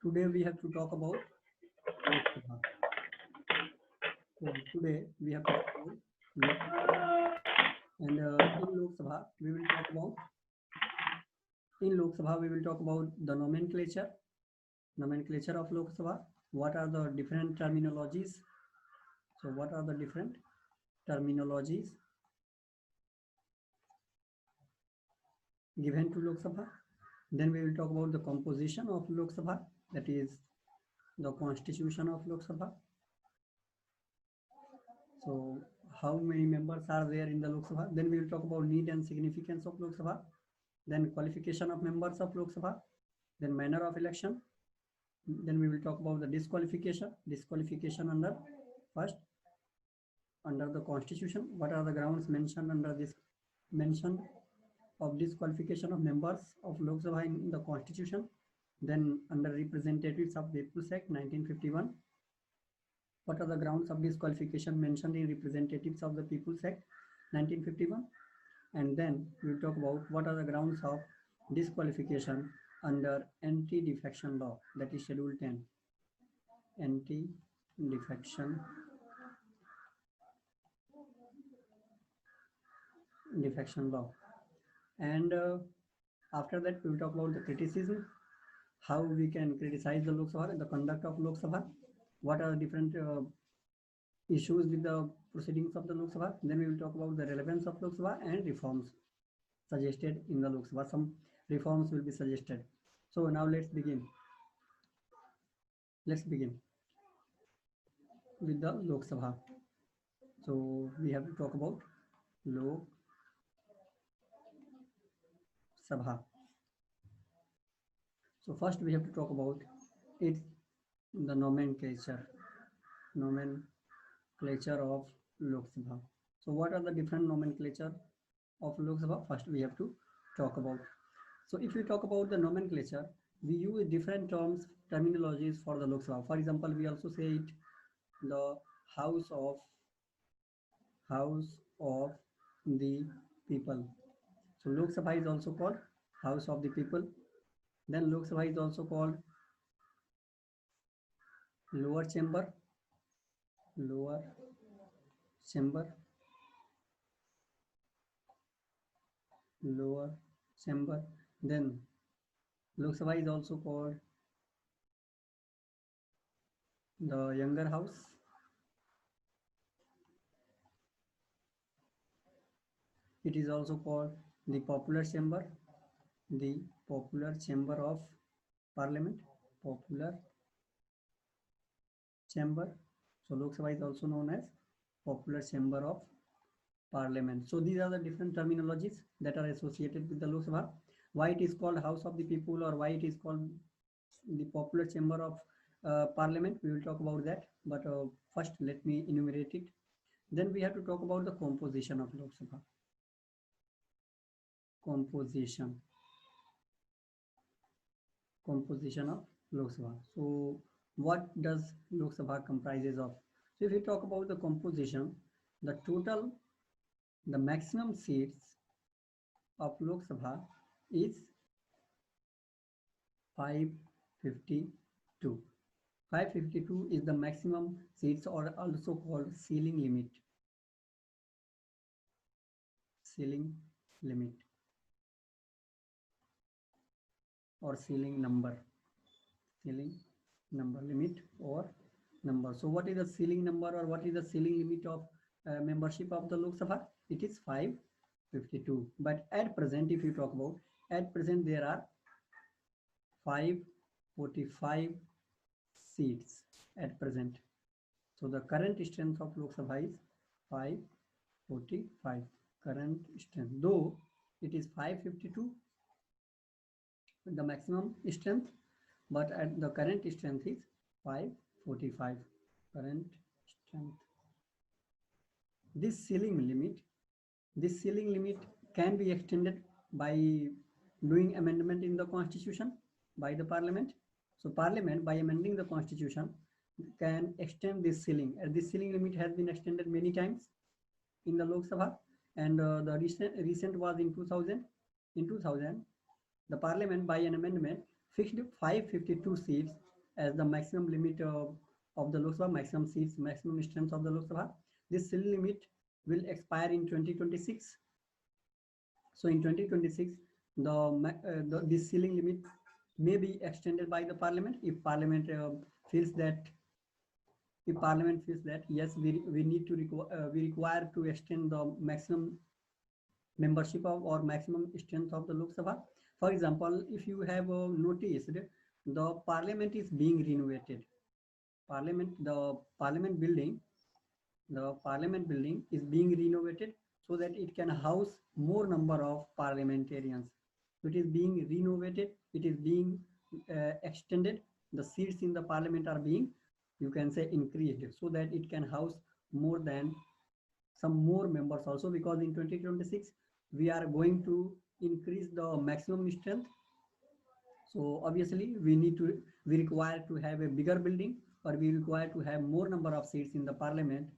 Today we have to talk about Lok Sabha. So today we have to talk about Lok Sabha. And in Lok Sabha we will talk about the nomenclature of Lok Sabha. What are the different terminologies? So what are the different terminologies given to Lok Sabha? Then we will talk about the composition of Lok Sabha, that is the constitution of Lok Sabha. So how many members are there in the Lok Sabha? Then we will talk about need and significance of Lok Sabha. Then qualification of members of Lok Sabha. Then manner of election. Then we will talk about the disqualification under first under the constitution. What are the grounds mentioned under this mention of disqualification of members of Lok Sabha in the constitution? Then under Representatives of People's Act 1951, what are the grounds of disqualification mentioned in Representatives of the People's Act 1951? And then we will talk about what are the grounds of disqualification under anti-defection law, that is Schedule 10. Anti-defection law. And after that we will talk about the criticism, how we can criticize the Lok Sabha and the conduct of Lok Sabha. What are the different issues with the proceedings of the Lok Sabha. Then we will talk about the relevance of Lok Sabha and reforms suggested in the Lok Sabha. Some reforms will be suggested. So now let's begin. Let's begin with the Lok Sabha. So we have to talk about Lok Sabha. So first we have to talk about the nomenclature of Lok Sabha. So what are the different nomenclature of Lok Sabha? First we have to talk about. So if we talk about the nomenclature, we use different terminologies for the Lok Sabha. For example, we also say it the House of the People. So Lok Sabha is also called House of the People. Then Lok Sabha is also called lower chamber. Then Lok Sabha is also called the younger house. It is also called the popular chamber of Parliament. Popular chamber. So Lok Sabha is also known as popular chamber of Parliament. So these are the different terminologies that are associated with the Lok Sabha. Why it is called House of the People or why it is called the popular chamber of Parliament, we will talk about that. But first let me enumerate it. Then we have to talk about the composition of Lok Sabha. Composition of Lok Sabha. So what does Lok Sabha comprises of? So if we talk about the composition, the maximum seats of Lok Sabha is 552. 552 is the maximum seats, or also called ceiling limit. Or ceiling number. Limit or number. So what is the ceiling number or what is the ceiling limit of membership of the Lok Sabha? It is 552. But at present, if you talk about, at present there are 545 seats at present. So the current strength of Lok Sabha is 545. Current strength, though it is 552 the maximum strength, but at the current strength is 545. Current strength. This ceiling limit can be extended by doing amendment in the constitution by the Parliament. So Parliament, by amending the constitution, can extend this ceiling. And this ceiling limit has been extended many times in the Lok Sabha, and the recent was in 2000. In 2000, the Parliament, by an amendment, fixed 552 seats as the maximum limit of the Lok Sabha, maximum seats, maximum strength of the Lok Sabha. This ceiling limit will expire in 2026. So in 2026, this ceiling limit may be extended by the parliament if parliament feels that yes, we need to we require to extend the maximum membership of or maximum strength of the Lok Sabha. For example, if you have noticed, the parliament is being renovated. The parliament building is being renovated so that it can house more number of parliamentarians. So it is being renovated, it is being extended. The seats in the parliament are being, you can say, increased so that it can house more than some more members also, because in 2026 we are going to increase the maximum strength. So obviously we require to have a bigger building, or we require to have more number of seats in the parliament.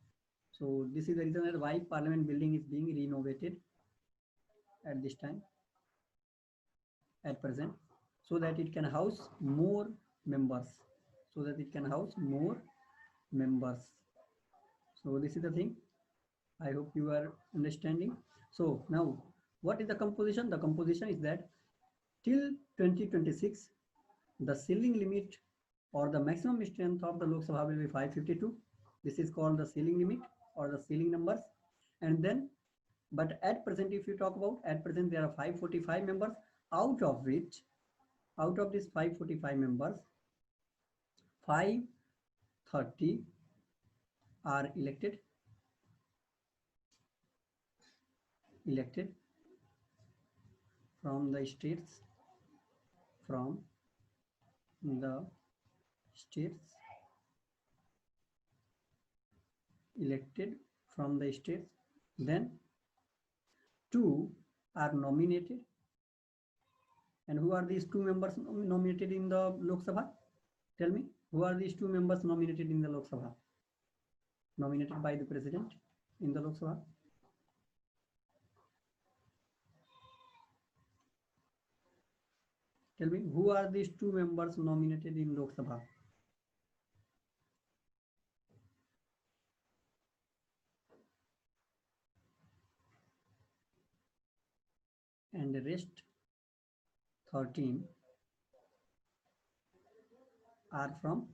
So this is the reason why parliament building is being renovated at this time, at present, so that it can house more members. So this is the thing. I hope you are understanding. So now, what is the composition? The composition is that till 2026, the ceiling limit or the maximum strength of the Lok Sabha will be 552. This is called the ceiling limit or the ceiling numbers. And then, but at present, if you talk about, at present there are 545 members, out of these 545 members, 530 are elected from the states, then 2 are nominated. And who are these 2 members nominated in the Lok Sabha? Tell me, who are these 2 members nominated in the Lok Sabha? Nominated by the president in the Lok Sabha? Tell me, who are these 2 members nominated in Lok Sabha? And the rest 13 are from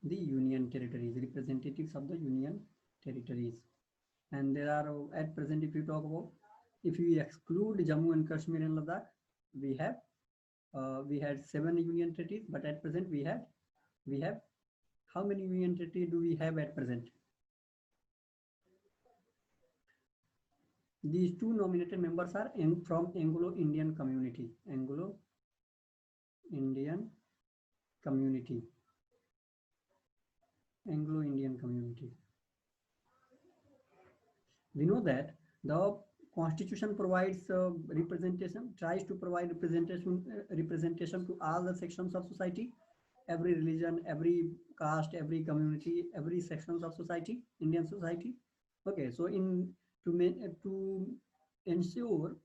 the union territories, representatives of the union territories. And there are, at present, if you talk about, if you exclude Jammu and Kashmir and Ladakh, we had 7 union territories, but at present we have how many union territories do we have at present? These 2 nominated members are from Anglo-Indian community. Anglo-Indian community. We know that the Constitution provides representation, tries to provide representation to all the sections of society, every religion, every caste, every community, every sections of society, Indian society. Okay, so to ensure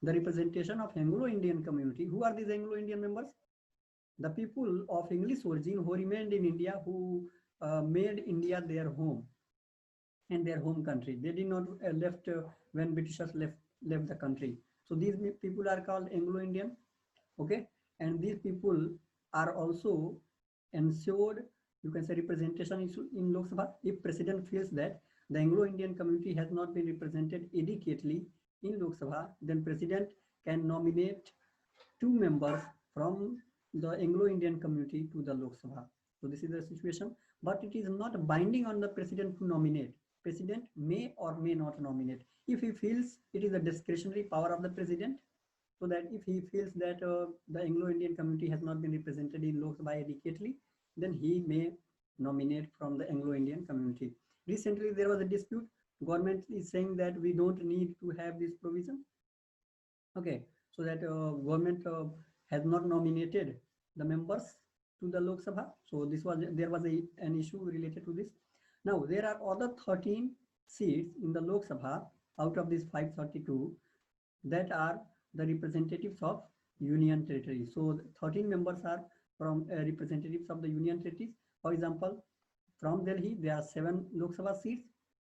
the representation of Anglo-Indian community, who are these Anglo-Indian members? The people of English origin who remained in India, who made India their home and their home country. They did not left when Britishers left the country. So these people are called Anglo-Indian. Okay, and these people are also ensured, you can say, representation in Lok Sabha. If president feels that the Anglo-Indian community has not been represented adequately in Lok Sabha, then president can nominate 2 members from the Anglo-Indian community to the Lok Sabha. So this is the situation, but it is not binding on the president to nominate. President may or may not nominate. If he feels, it is a discretionary power of the president, so that if he feels that the Anglo-Indian community has not been represented in Lok Sabha adequately, then he may nominate from the Anglo-Indian community. Recently, there was a dispute. Government is saying that we don't need to have this provision. Okay, so that government has not nominated the members to the Lok Sabha. So there was an issue related to this. Now there are other 13 seats in the Lok Sabha out of these 532 that are the representatives of union territory. So 13 members are from representatives of the union territories. For example, from Delhi there are 7 Lok Sabha seats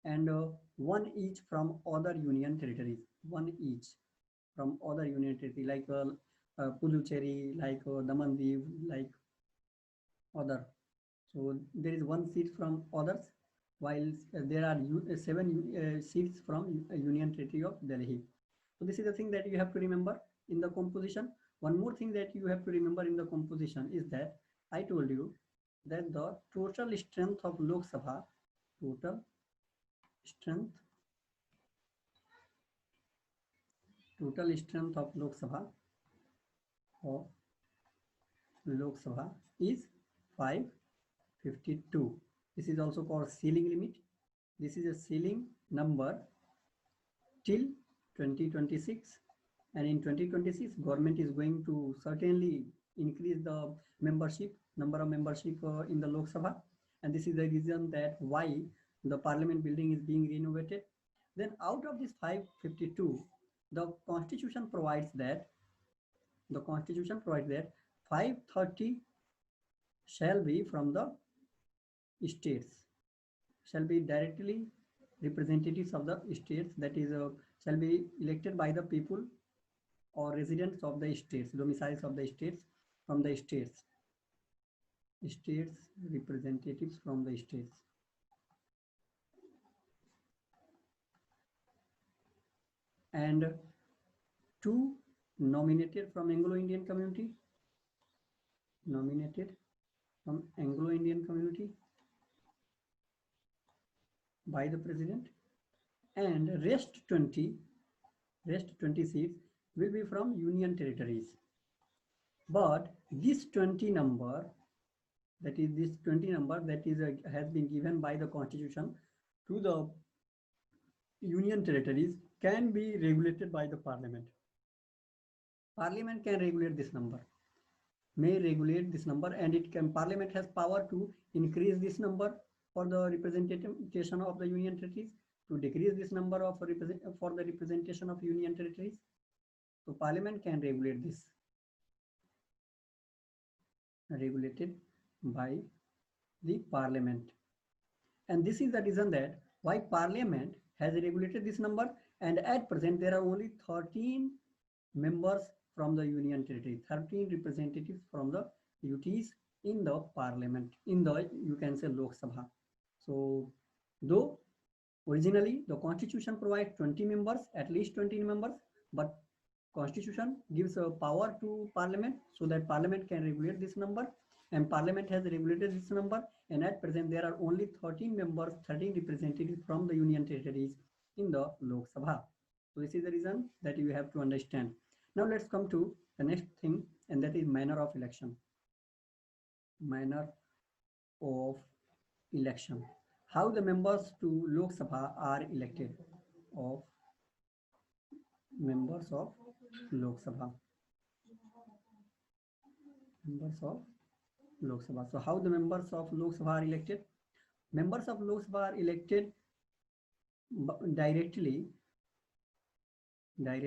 and 1 each from other union territories. 1 each from other union territory like Puducherry, like Damandiv, like other. So there is 1 seat from others, while there are 7 seats from Union Territory of Delhi. So this is the thing that you have to remember in the composition. One more thing that you have to remember in the composition is that I told you that the total strength of Lok Sabha, total strength of Lok Sabha is 552. This is also called ceiling limit. This is a ceiling number till 2026, and in 2026 government is going to certainly increase the number of membership in the Lok Sabha, and this is the reason that why the parliament building is being renovated. Then out of this 552, the constitution provides that 530 shall be from the states, shall be directly representatives of the states, that is shall be elected by the people or residents of the states, domiciles of the states, from the states representatives from the states. And 2 nominated from Anglo-Indian community, by the president, and rest 20 seats will be from union territories. But this 20 number that is has been given by the constitution to the union territories can be regulated by the parliament. Parliament can regulate this number, and parliament has power to increase this number for the representation of the union territories, to decrease this number of for the representation of union territories. So parliament can regulate this, regulated by the parliament. And this is the reason that why parliament has regulated this number, and at present there are only 13 members from the union territory, 13 representatives from the UTs in the parliament, in the, you can say, Lok Sabha. So though originally the constitution provides 20 members, at least 20 members, but constitution gives a power to parliament so that parliament can regulate this number, and parliament has regulated this number, and at present there are only 13 members, 13 representatives from the union territories in the Lok Sabha. So this is the reason that you have to understand. Now let's come to the next thing, and that is manner of election. Manner of election. How the members to Lok Sabha are elected. Of members of Lok Sabha. Members of Lok Sabha. So how the members of Lok Sabha are elected? Members of Lok Sabha are elected directly by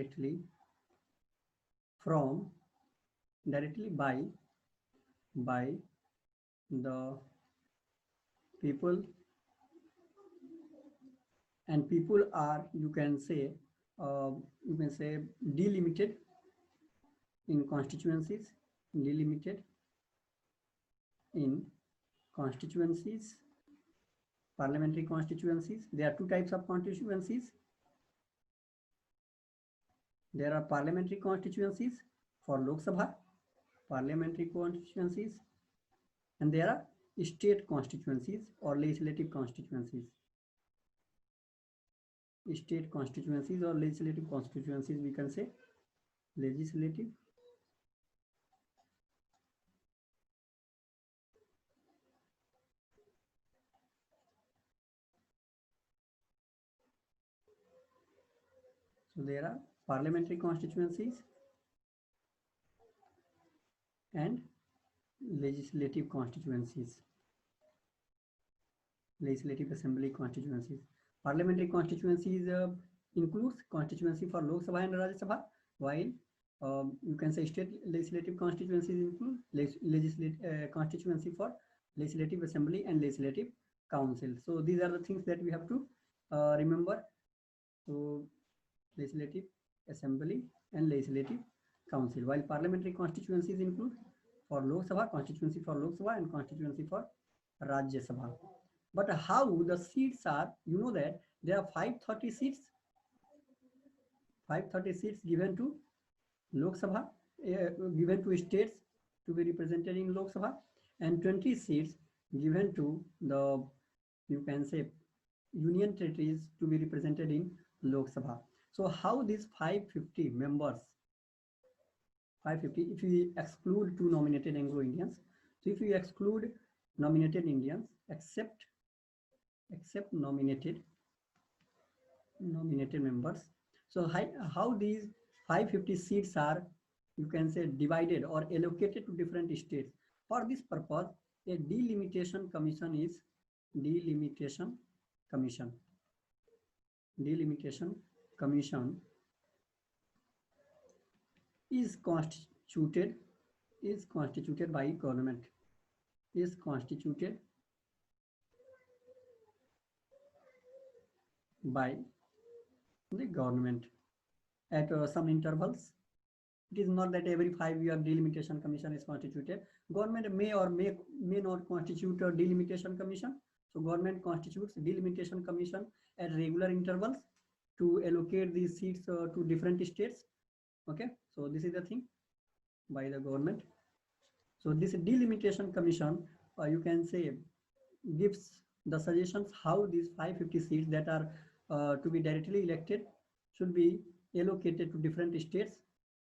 the people, and people are, you can say delimited in constituencies, parliamentary constituencies. There are 2 types of constituencies. There are parliamentary constituencies for Lok Sabha, parliamentary constituencies, and there are state constituencies or legislative constituencies. State constituencies or legislative constituencies, we can say legislative So there are parliamentary constituencies and legislative constituencies, legislative assembly constituencies. Parliamentary constituencies includes constituency for Lok Sabha and Rajya Sabha, while You can say state legislative constituencies include legislative constituency for legislative assembly and legislative council. So these are the things that we have to remember. So legislative assembly and legislative council, while parliamentary constituencies include for Lok Sabha, constituency for Lok Sabha and constituency for Rajya Sabha. But how the seats are, you know that there are 530 seats, 530 seats given to Lok Sabha, given to states to be represented in Lok Sabha, and 20 seats given to the, you can say, union territories to be represented in Lok Sabha. So how these 550 members, 550, if we exclude 2 nominated Anglo-Indians, so if we exclude nominated Indians, except nominated members, so how these 550 seats are, you can say, divided or allocated to different states. For this purpose, a delimitation commission is constituted by government, is constituted by the government at some intervals. It is not that every 5 year delimitation commission is constituted. Government may or may not constitute a delimitation commission. So government constitutes delimitation commission at regular intervals to allocate these seats to different states. Okay, so this is the thing by the government. So this delimitation commission, you can say, gives the suggestions how these 550 seats that are to be directly elected should be allocated to different states.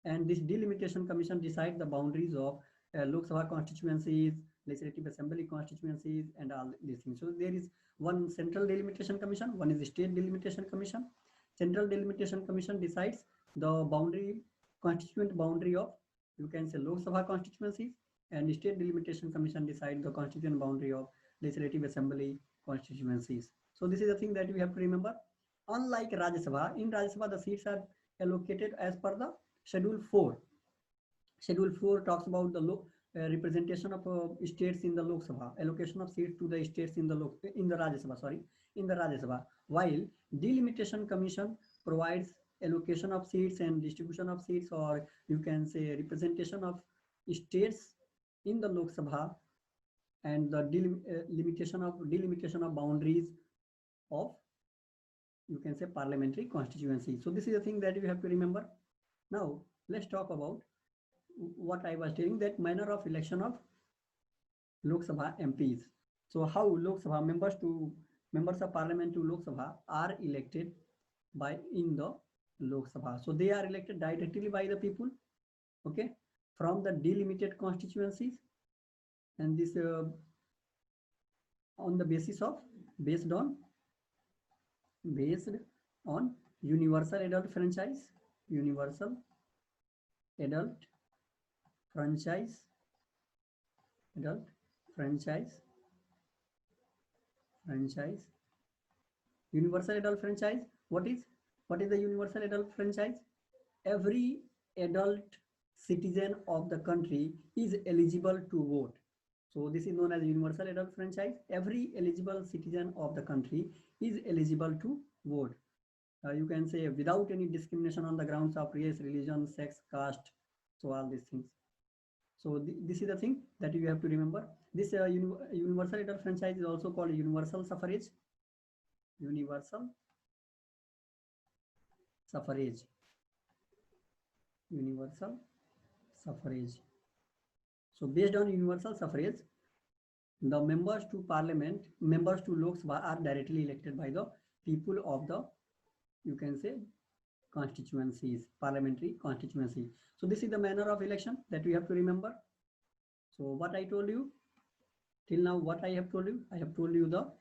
And this delimitation commission decides the boundaries of Lok Sabha constituencies, legislative assembly constituencies, and all these things. So there is one central delimitation commission, one is the state delimitation commission. Central delimitation commission decides the boundary, constituent boundary of, you can say, Lok Sabha constituencies, and the state delimitation commission decides the constituent boundary of legislative assembly constituencies. So this is the thing that we have to remember. Unlike Rajya Sabha, in Rajya Sabha the seats are allocated as per the Schedule 4. Schedule 4 talks about the representation of states in the Lok Sabha, allocation of seats to the states in the Rajya Sabha, while delimitation commission provides allocation of seats and distribution of seats, or you can say representation of states in the Lok Sabha, and the delimitation of boundaries of, you can say, parliamentary constituency. So this is the thing that you have to remember. Now let's talk about what I was telling, that manner of election of Lok Sabha MPs. So how Lok Sabha members of parliament to Lok Sabha are elected in the Lok Sabha. So they are elected directly by the people, okay, from the delimited constituencies, and this on the based on universal adult franchise, universal adult franchise. Universal adult franchise. What is the universal adult franchise? Every adult citizen of the country is eligible to vote. So this is known as universal adult franchise. Every eligible citizen of the country is eligible to vote. You can say without any discrimination on the grounds of race, religion, sex, caste, so all these things. So this is the thing that you have to remember. This universal adult franchise is also called universal suffrage. Universal suffrage. So based on universal suffrage, the members to parliament, members to Lok Sabha are directly elected by the people of the, you can say, constituencies, parliamentary constituency. So this is the manner of election that we have to remember. So what I told you till now, what I have told you, the,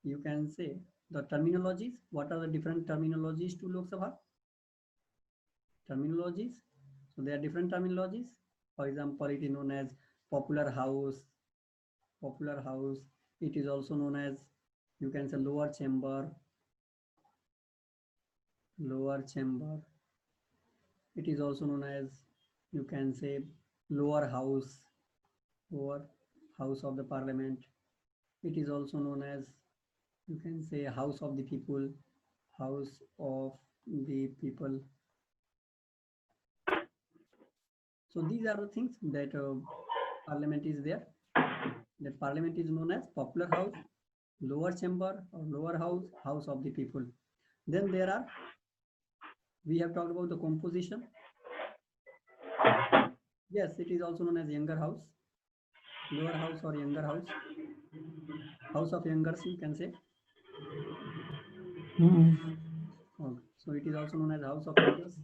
you can say, the terminologies. What are the different terminologies to Lok Sabha? Terminologies. So there are different terminologies. For example, it is known as popular house. It is also known as, you can say, lower chamber. It is also known as, you can say, lower house of the parliament. It is also known as, you can say, house of the people. House of the people. So these are the things that parliament is there. That parliament is known as popular house, lower chamber or lower house, house of the people. Then there are, we have talked about the composition. Yes, it is also known as younger house, lower house or younger house, house of youngers, you can say. Okay. So it is also known as house of elders.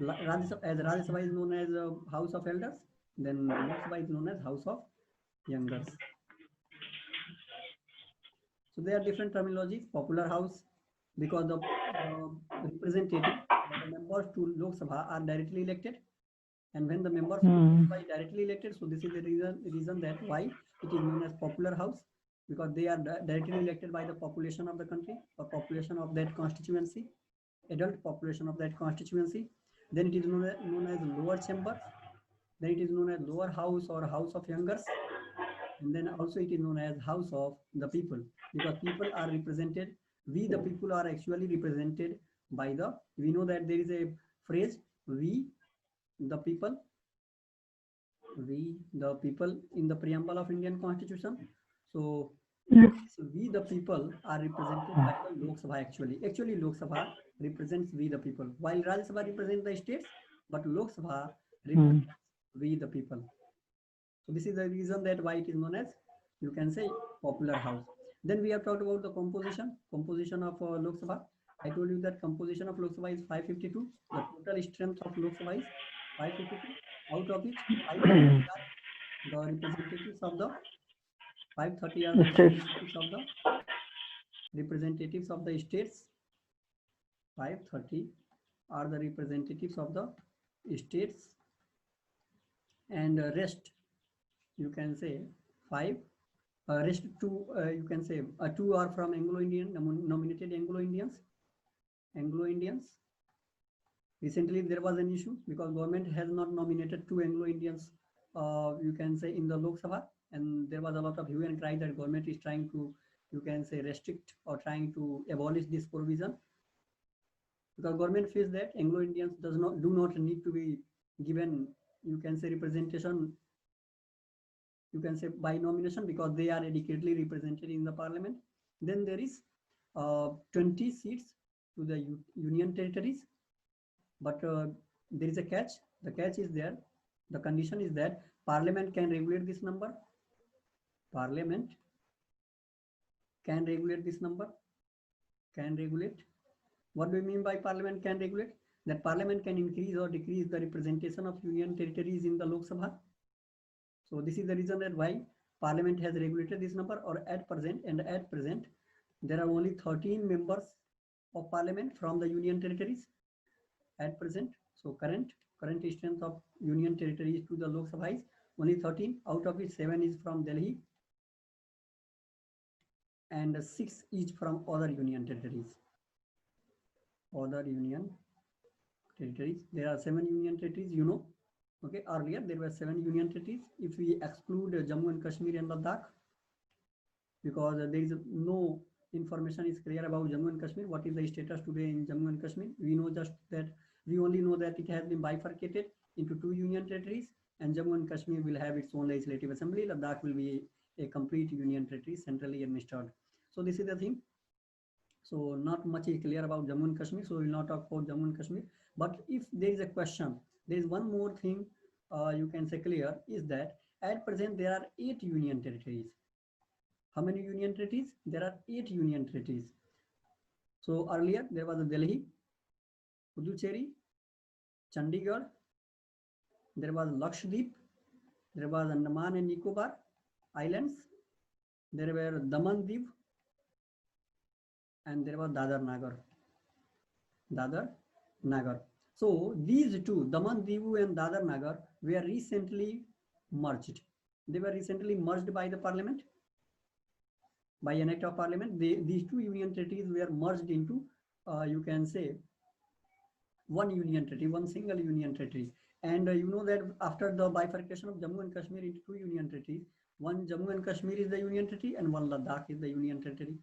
As Rajya Sabha is known as house of elders, then Lok Sabha is known as house of youngers. So there are different terminologies. Popular house, because the representative, the members to Lok Sabha are directly elected, and when the members to Lok Sabha is directly elected, so this is the reason that why it is known as popular house, because they are directly elected by the population of the country or population of that constituency, adult population of that constituency. Then it is known as lower chamber. Then it is known as lower house or house of youngers. And then also it is known as house of the people, because people are represented. We the people are actually represented by the, we know that there is a phrase, we the people in the preamble of Indian Constitution. So we the people are represented by the Lok Sabha actually. Actually Lok Sabha represents we the people, while Rajya Sabha represents the states, but Lok Sabha represents we the people. So this is the reason that why it is known as, you can say, popular house. Then we have talked about the composition of Lok Sabha. I told you that composition of Lok Sabha is 552. The total strength of Lok Sabha is 552. Out of which 530 are the representatives of the 530 are the representatives of the states. 530 are the representatives of the states, and rest, you can say, 5 rest 2, you can say 2 are from Anglo-Indian, nominated Anglo-Indians. Recently there was an issue because government has not nominated 2 Anglo-Indians, you can say, in the Lok Sabha, and there was a lot of hue and cry that government is trying to, you can say, restrict or trying to abolish this provision, because government feels that Anglo-Indians do not need to be given, you can say, representation, you can say, by nomination, because they are adequately represented in the parliament. Then there is 20 seats to the union territories, but there is a catch. The catch is there. The condition is that parliament can regulate this number. Parliament can regulate this number. Can regulate. What do we mean by parliament can regulate? That parliament can increase or decrease the representation of union territories in the Lok Sabha. So this is the reason that why parliament has regulated this number, or at present there are only 13 members of parliament from the union territories at present. So current strength of union territories to the Lok Sabha is only 13, out of which 7 is from Delhi and 6 each from other union territories. There are 7 union territories, you know. Okay, earlier there were 7 union territories. If we exclude Jammu and Kashmir and Ladakh, because there is no information is clear about Jammu and Kashmir. What is the status today in Jammu and Kashmir? We only know that it has been bifurcated into 2 union territories, and Jammu and Kashmir will have its own legislative assembly. Ladakh will be a complete union territory, centrally administered. So this is the thing. So not much is clear about Jammu and Kashmir, so we will not talk about Jammu and Kashmir. But if there is a question, there is one more thing you can say clear, is that at present there are 8 union territories. How many union territories? There are 8 union territories. So earlier there was Delhi, Puducherry, Chandigarh, there was Lakshadweep, there was Andaman and Nicobar Islands, there were Daman Div, and there was Dadar Nagar. So these 2, Daman Divu and Dadar Nagar, were recently merged. They were recently merged by the parliament. By an act of parliament, these 2 union territories were merged into, you can say, one union territory, one single union territory. And you know that after the bifurcation of Jammu and Kashmir into two union territories, one Jammu and Kashmir is the union territory and one Ladakh is the union territory.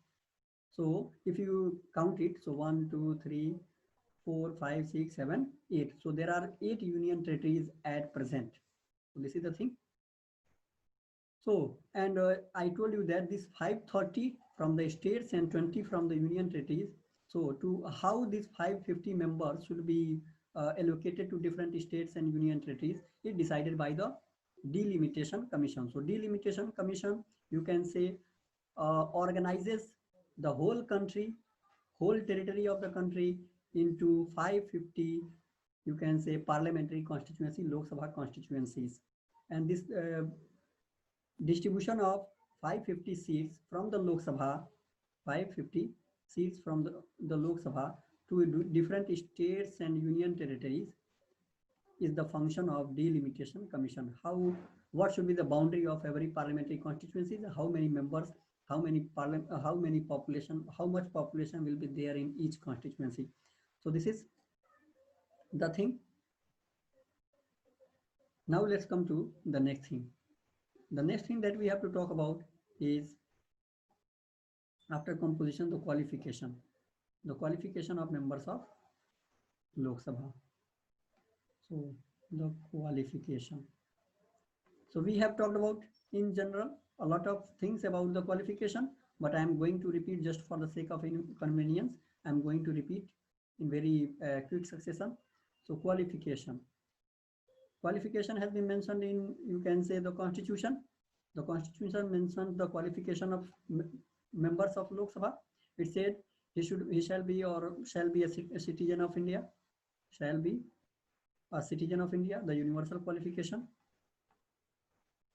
So if you count it, so 1, 2, 3, 4, 5, 6, 7, 8. So there are 8 union territories at present. So this is the thing. So, and I told you that this 530 from the states and 20 from the union territories. So to how these 550 members should be allocated to different states and union territories is decided by the Delimitation Commission. So Delimitation Commission, you can say, organizes the whole country, whole territory of the country into 550, you can say, parliamentary constituency, Lok Sabha constituencies. And this distribution of 550 seats from the Lok Sabha, 550 seats from the Lok Sabha to different states and union territories is the function of Delimitation Commission. What should be the boundary of every parliamentary constituency? How many members? How many population? How much population will be there in each constituency? So this is the thing. Now let's come to the next thing. The next thing that we have to talk about is, after composition, the qualification of members of Lok Sabha. So the qualification. So we have talked about in general a lot of things about the qualification, but I am going to repeat just for the sake of convenience. I am going to repeat in very quick succession. So qualification has been mentioned in, you can say, the Constitution. The Constitution mentions the qualification of members of Lok Sabha. It said he shall be a citizen of India, shall be a citizen of India, the universal qualification,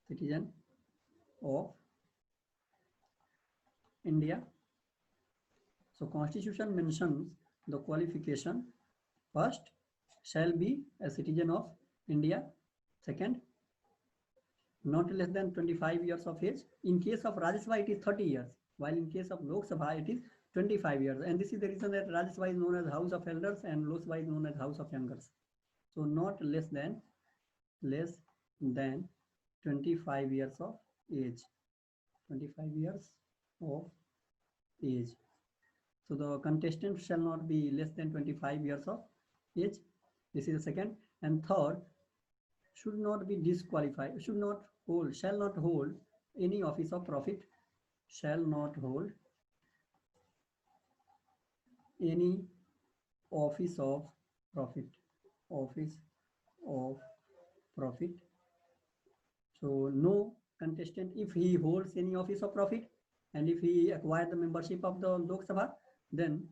citizen of India. So Constitution mentions the qualification. First, shall be a citizen of India. Second, not less than 25 years of age. In case of Rajya Sabha, it is 30 years, while in case of Lok Sabha, it is 25 years. And this is the reason that Rajya Sabha is known as House of Elders and Lok Sabha is known as House of Youngers. So not less than 25 years of age. 25 years of age. So the contestant shall not be less than 25 years of age. This is the second. And third, should not be disqualified, shall not hold any office of profit, shall not hold any office of profit, So no contestant, if he holds any office of profit and if he acquires the membership of the Lok Sabha, then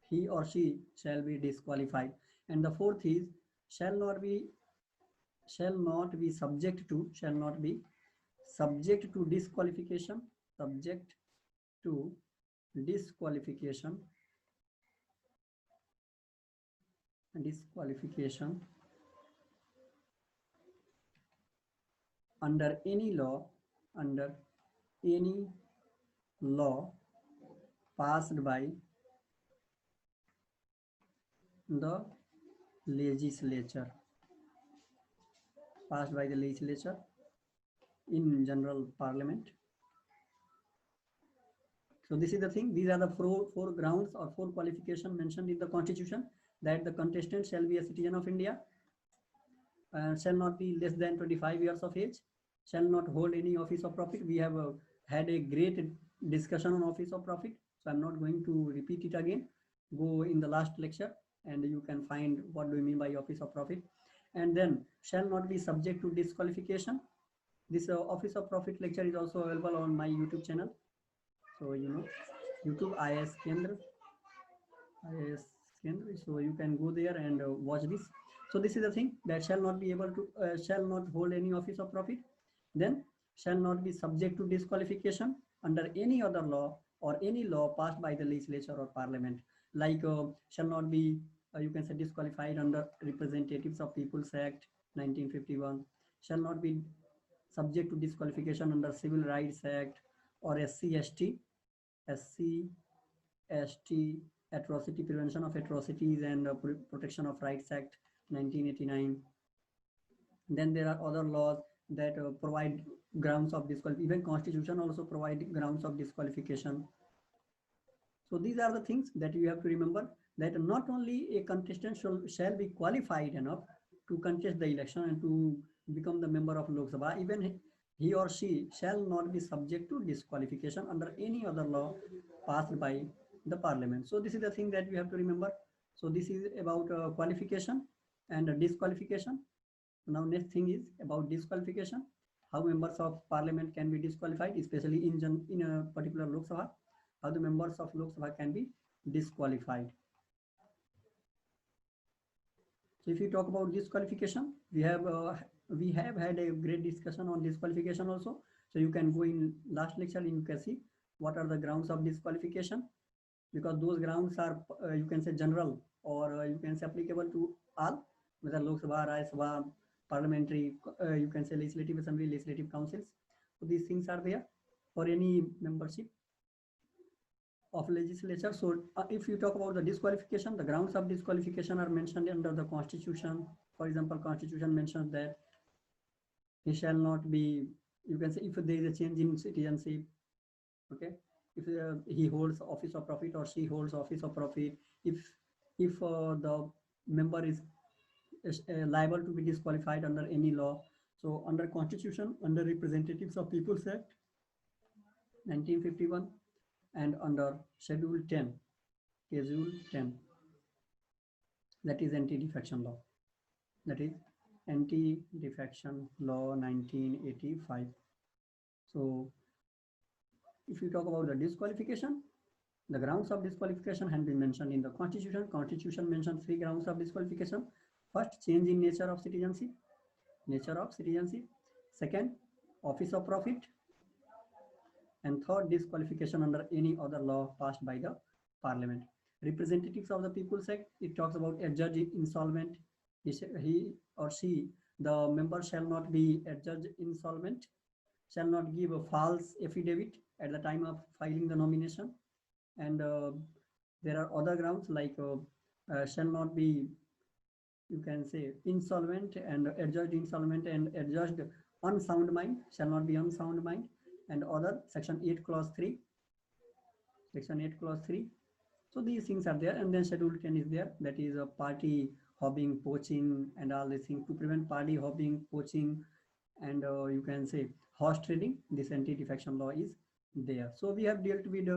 he or she shall be disqualified. And the fourth is, shall not be subject to disqualification, under any law passed by the legislature, in general parliament. So this is the thing. These are the four grounds or four qualifications mentioned in the Constitution, that the contestant shall be a citizen of India, shall not be less than 25 years of age, shall not hold any office of profit. We have had a great discussion on office of profit, so I'm not going to repeat it again. Go in the last lecture and you can find what do we mean by office of profit. And then shall not be subject to disqualification. This office of profit lecture is also available on my YouTube channel. So YouTube IAS Kendra. So you can go there and watch this. So this is the thing, that shall not be able to shall not hold any office of profit. Then shall not be subject to disqualification under any other law or any law passed by the legislature or parliament. Like shall not be you can say disqualified under Representatives of People's Act 1951. Shall not be subject to disqualification under Civil Rights Act or SC/ST Atrocity, Prevention of Atrocities and Protection of Rights Act 1989. Then there are other laws that provide grounds of disqualification. Even Constitution also provide grounds of disqualification. So these are the things that you have to remember, that not only a contestant shall be qualified enough to contest the election and to become the member of Lok Sabha, even he or she shall not be subject to disqualification under any other law passed by the parliament. So this is the thing that you have to remember. So this is about qualification and disqualification. Now next thing is about disqualification. How members of parliament can be disqualified, especially in a particular Lok Sabha. How the members of Lok Sabha can be disqualified. So if you talk about disqualification, we have had a great discussion on disqualification also. So you can go in last lecture and you can see what are the grounds of disqualification, because those grounds are you can say general, or you can say applicable to all, whether Lok Sabha, Rajya Sabha, parliamentary, you can say legislative assembly, legislative councils. So these things are there for any membership of legislature. So if you talk about the disqualification, the grounds of disqualification are mentioned under the Constitution. For example, Constitution mentions that he shall not be, you can say, if there is a change in citizenship, okay, if he holds office of profit or she holds office of profit, if the member is liable to be disqualified under any law. So under Constitution, under Representatives of People's Act 1951, and under Schedule 10, that is anti-defection law. That is anti-defection law 1985. So if you talk about the disqualification, the grounds of disqualification have been mentioned in the Constitution. Constitution mentions 3 grounds of disqualification. First, change in nature of citizenship. Second, office of profit. And third, disqualification under any other law passed by the parliament. Representatives of the People's Act, it talks about adjudged insolvent. He or she, the member shall not be adjudged insolvent, shall not give a false affidavit at the time of filing the nomination. And there are other grounds like shall not be, you can say, insolvent and adjudged insolvent and adjudged unsound mind, shall not be unsound mind, and other Section 8 Clause 3. So these things are there, and then Schedule 10 is there, that is a party hobbing, poaching, and all these things. To prevent party hobbing, poaching, and you can say horse trading, this anti-defection law is there. So we have dealt with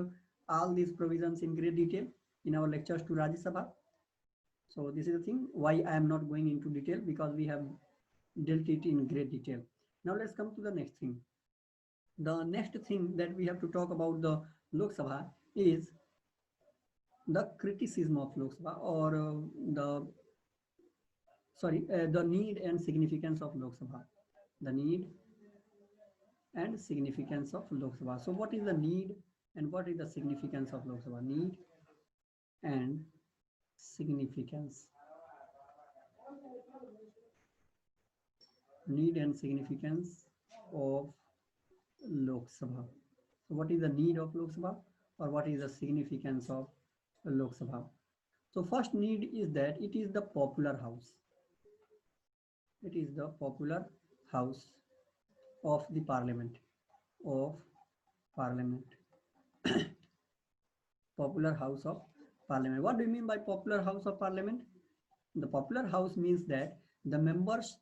all these provisions in great detail in our lectures to Rajya Sabha. So this is the thing why I am not going into detail, because we have dealt it in great detail. Now let's come to the next thing. The next thing that we have to talk about the Lok Sabha is the criticism of Lok Sabha, or the need and significance of Lok Sabha. The need and significance of Lok Sabha. So what is the need and what is the significance of Lok Sabha? Need and significance. Need and significance of Lok Sabha. So what is the need of Lok Sabha, or what is the significance of Lok Sabha? So first need is that it is the popular house. It is the popular house of the parliament. Popular house of parliament. What do you mean by popular house of parliament? The popular house means that the members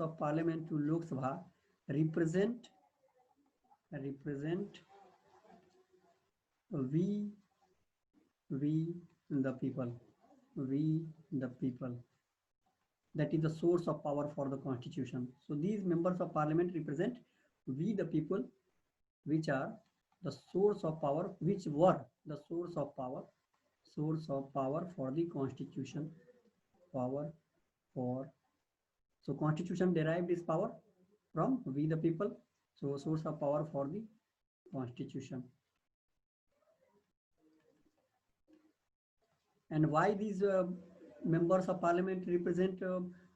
of parliament to Lok Sabha represent we the people. That is the source of power for the constitution. So these members of parliament represent we the people, which are the source of power, which were the source of power for the constitution. So constitution derived this power from we the people. So source of power for the constitution. And why these members of parliament represent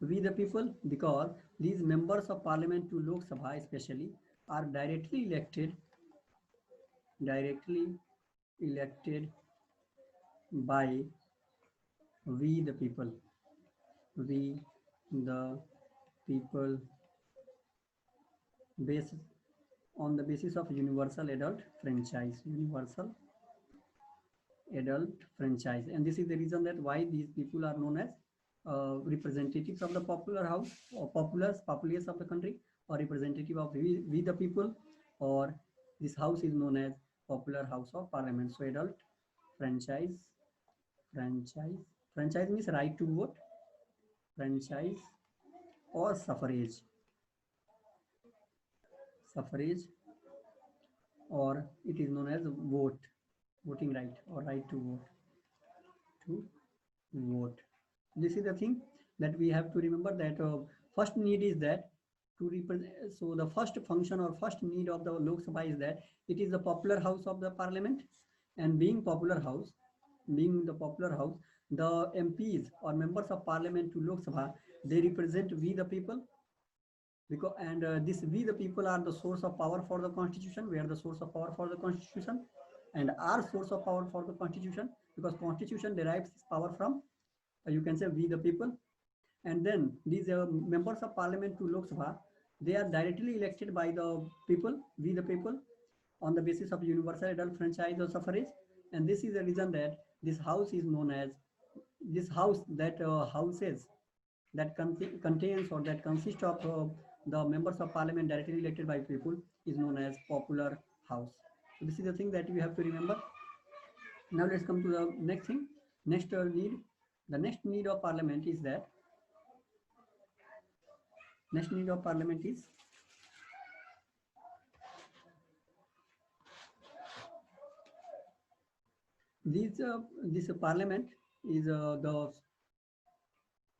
we the people? Because these members of parliament to Lok Sabha especially are directly elected by we the people, we the people, based on the basis of universal adult franchise, universal adult franchise. And this is the reason that why these people are known as representatives of the popular house or populace of the country, or representative of we the people, or this house is known as popular house of parliament. So adult franchise, franchise, franchise means right to vote, franchise, or suffrage, suffrage, or it is known as vote, voting right, or right to vote, to vote. This is the thing that we have to remember, that first need is that to represent. So the first function or first need of the Lok Sabha is that it is the popular house of the parliament, and being popular house, being the popular house, the MPs or members of parliament to Lok Sabha, they represent we the people, because this we the people are the source of power for the constitution. We are the source of power for the constitution, and our source of power for the constitution, because constitution derives its power from you can say we the people. And then these members of parliament to Lok Sabha, they are directly elected by the people, we the people, on the basis of universal adult franchise or suffrage. And this is the reason that this house is known as, this house that houses that contains or that consists of the members of parliament directly elected by people is known as popular house. So this is the thing that we have to remember. Now let's come to the next thing. Next need, the next need of parliament is that, next need of parliament is this parliament is the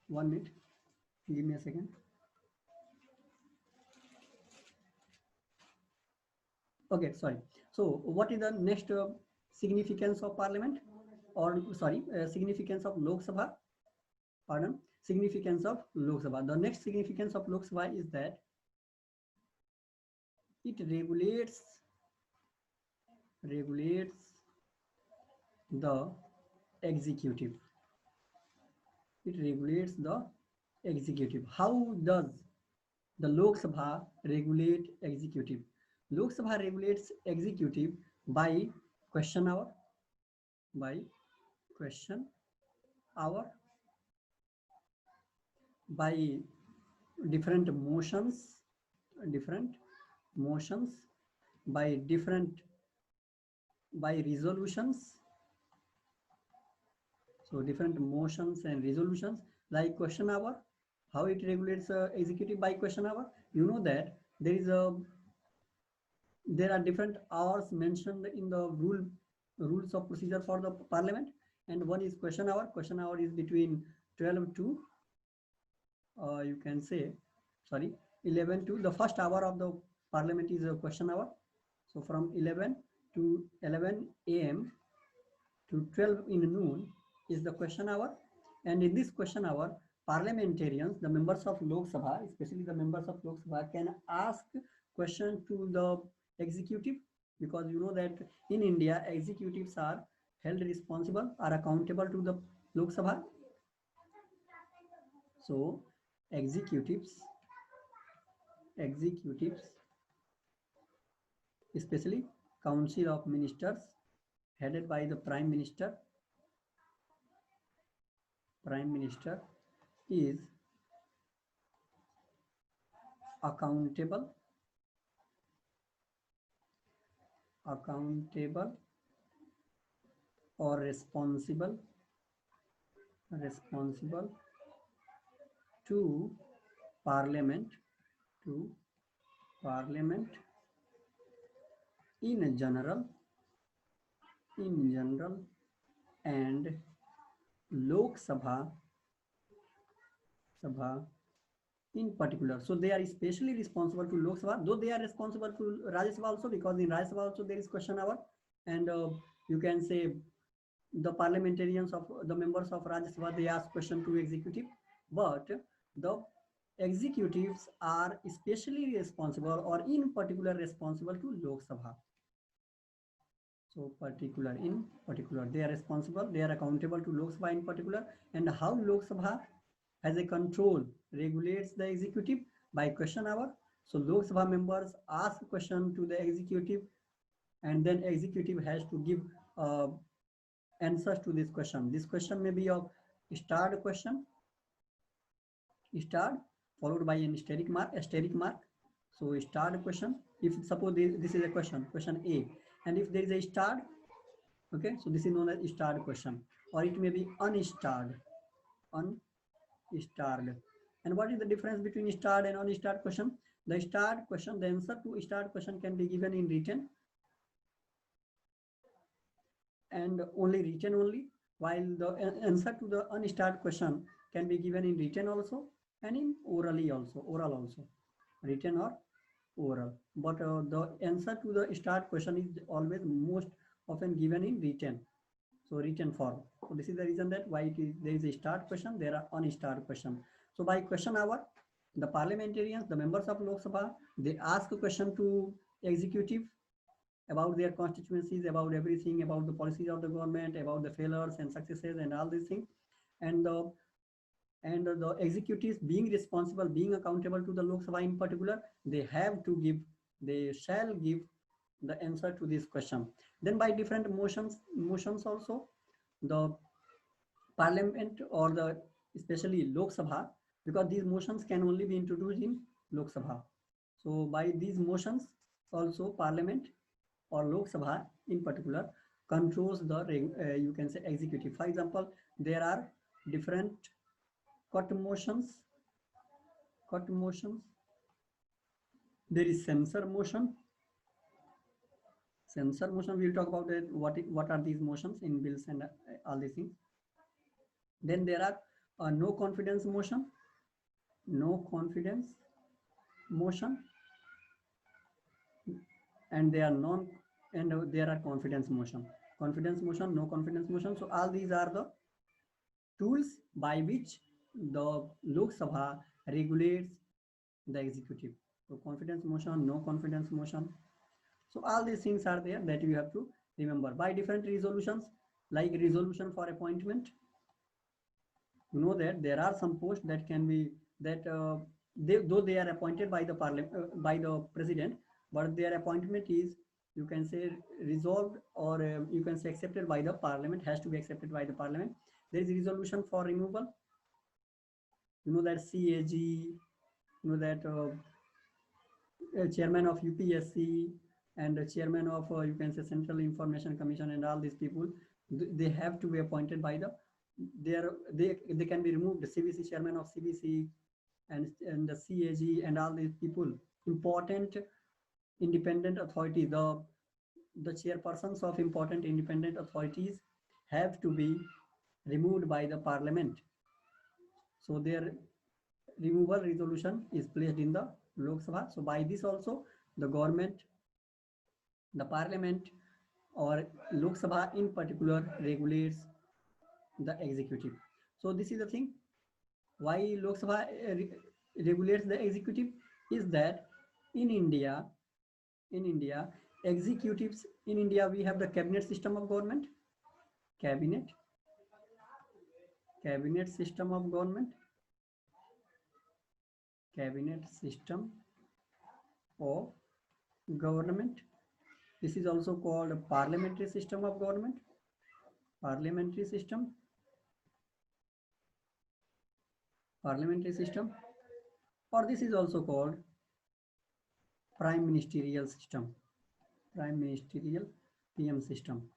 1 minute, give me a second. Okay, sorry. So what is the next significance of parliament, or sorry, significance of Lok Sabha? Pardon, significance of Lok Sabha. The next significance of Lok Sabha is that it regulates the executive. It regulates the executive. How does the Lok Sabha regulate executive? Lok Sabha regulates executive by question hour, by question hour, by different motions, by resolutions. So different motions and resolutions, like question hour. How it regulates executive by question hour? You know that there are different hours mentioned in the rules of procedure for the parliament, and one is question hour. Question hour is between 12 to you can say, sorry, 11 to the first hour of the parliament is a question hour. So from 11 to 11 a.m. to 12 in noon is the question hour. And in this question hour, parliamentarians, the members of Lok Sabha, especially the members of Lok Sabha, can ask questions to the executive, because you know that in India, executives are held responsible, are accountable to the Lok Sabha. So executives, especially Council of Ministers, headed by the Prime Minister. Prime Minister is accountable or responsible to Parliament in general and Lok Sabha in particular. So they are especially responsible to Lok Sabha, though they are responsible to Rajya Sabha also, because in Rajya Sabha also there is question hour, and you can say the parliamentarians of the members of Rajya Sabha, they ask question to executive, but the executives are especially responsible or in particular responsible to Lok Sabha. So particular, in particular, they are responsible, they are accountable to Lok Sabha in particular. And how Lok Sabha as a control regulates the executive by question hour. So Lok Sabha members ask question to the executive, and then executive has to give answers to this question. This question may be of starred question, starred followed by an asterisk mark. So starred question, if suppose this is a question A, and if there is a starred, okay, so this is known as starred question, or it may be unstarred. And what is the difference between starred and unstarred question? The starred question, the answer to starred question can be given in written, and only written only, while the answer to the unstarred question can be given in written also and in oral also, written or oral. But the answer to the starred question is always most often given in written, so written form. So this is the reason that why there is a starred question, there are unstarred question. So by question hour, the parliamentarians, the members of Lok Sabha, they ask a question to executive about their constituencies, about everything, about the policies of the government, about the failures and successes and all these things. And the executives, being responsible, being accountable to the Lok Sabha in particular, they shall give the answer to this question. Then by different motions also, the parliament or the especially Lok Sabha, because these motions can only be introduced in Lok Sabha. So by these motions also, parliament or Lok Sabha in particular controls the you can say executive. For example, there are different cut motions. There is censor motion. We will talk about it, what are these motions in bills and all these things. Then there are no confidence motion, and there are confidence motion, no confidence motion. So all these are the tools by which the Lok Sabha regulates the executive. So confidence motion, no confidence motion. So all these things are there that you have to remember. By different resolutions, like resolution for appointment, you know that there are some posts that can be that though they are appointed by the by the president, but their appointment is, you can say, resolved, or you can say accepted by the parliament, has to be accepted by the parliament. There is a resolution for removal. You know that CAG, you know that chairman of UPSC and the chairman of you can say Central Information Commission and all these people, they have to be appointed by the they can be removed. The CBC chairman of CBC and the CAG and all these people, important independent authorities, the chairpersons of important independent authorities have to be removed by the parliament. So their removal resolution is placed in the Lok Sabha. So by this also the government, the parliament or Lok Sabha in particular regulates the executive. So this is the thing why Lok Sabha regulates the executive, is that in India, executives, in India we have the cabinet system of government, cabinet system of government, cabinet system of government. This is also called a parliamentary system of government, parliamentary system, or this is also called prime ministerial system, prime ministerial PM system,